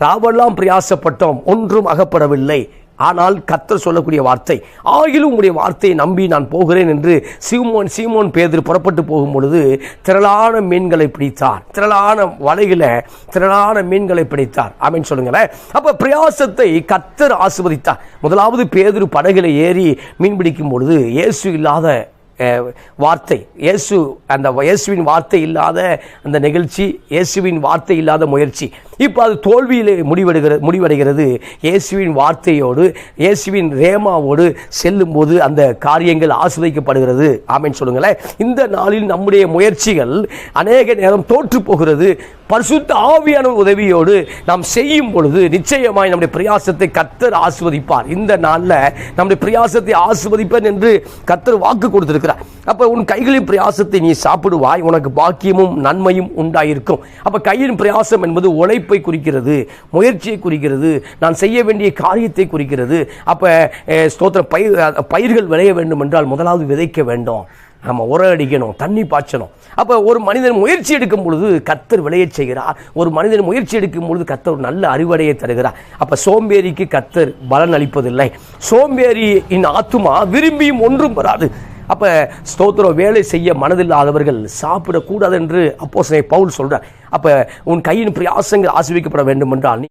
ராவெல்லாம் பிரயாசப்பட்டோம், ஒன்றும் அகப்படவில்லை. ஆனால் கர்த்தர் சொல்லக்கூடிய வார்த்தை, ஆகிலும் உங்களுடைய வார்த்தையை நம்பி நான் போகிறேன் என்று சீமோன் பேதுரு புறப்பட்டு போகும் பொழுது திரளான மீன்களை பிடித்தார். திரளான வலைகளை, திரளான மீன்களை பிடித்தார். ஆமென் சொல்லுங்களேன். அப்ப பிரயாசத்தை கர்த்தர் ஆசீர்வதித்தார். முதலாவது பேதுரு படகுல ஏறி மீன் பிடிக்கும் பொழுது இயேசு இல்லாத வார்த்தை, இயேசுவின் வார்த்தை இல்லாத அந்த நிகழ்ச்சி, இயேசுவின் வார்த்தை இல்லாத முயற்சி, இப்போ அது தோல்வியிலே முடிவடைகிறது. இயேசுவின் வார்த்தையோடு, இயேசுவின் ரேமாவோடு செல்லும் போது அந்த காரியங்கள் ஆசீர்வதிக்கப்படுகிறது. ஆமென் சொல்லுங்களேன். இந்த நாளில் நம்முடைய முயற்சிகள் அநேக நேரம் தோற்று போகிறது. பரிசுத்த ஆவியான உதவியோடு நாம் செய்யும் பொழுது நிச்சயமாய் நம்முடைய பிரயாசத்தை கர்த்தர் ஆசீர்வதிப்பார். இந்த நாளில் நம்முடைய பிரயாசத்தை ஆசீர்வதிப்பேன் என்று கர்த்தர் வாக்கு கொடுத்திருக்கிறார். அப்ப உன் கைகளின் பிரயாசத்தை நீ சாப்பிடுவாய், உனக்கு பாக்கியமும் நன்மையும் உண்டாயிருக்கும். அப்ப கையின் பிரயாசம் என்பது உழைப்பை குறிக்கிறது, முயற்சியை குறிக்கிறது, நான் செய்ய வேண்டிய காரியத்தை குறிக்கிறது. அப்ப ஸ்தோத்திர பயிர்கள் விளைய வேண்டும் என்றால் முதலாவது விதைக்க வேண்டும், நம்ம உரம் அடிக்கணும், தண்ணி பாய்ச்சணும். அப்போ ஒரு மனிதன் முயற்சி எடுக்கும் பொழுது கர்த்தர் விளைய செய்கிறார். ஒரு மனிதன் முயற்சி எடுக்கும் பொழுது கர்த்தர் ஒரு நல்ல அறுவடையை தருகிறார். அப்போ சோம்பேறிக்கு கர்த்தர் பலன் அளிப்பதில்லை. சோம்பேறியின் ஆத்துமா விரும்பியும் ஒன்றும் வராது. அப்போ ஸ்தோத்திரம், வேலை செய்ய மனதில்லாதவர்கள் சாப்பிடக்கூடாது என்று அப்போஸ்தலன் பவுல் சொல்றார். அப்போ உன் கையின் பிரயாசங்கள் ஆசீர்வதிக்கப்பட வேண்டும் என்றால்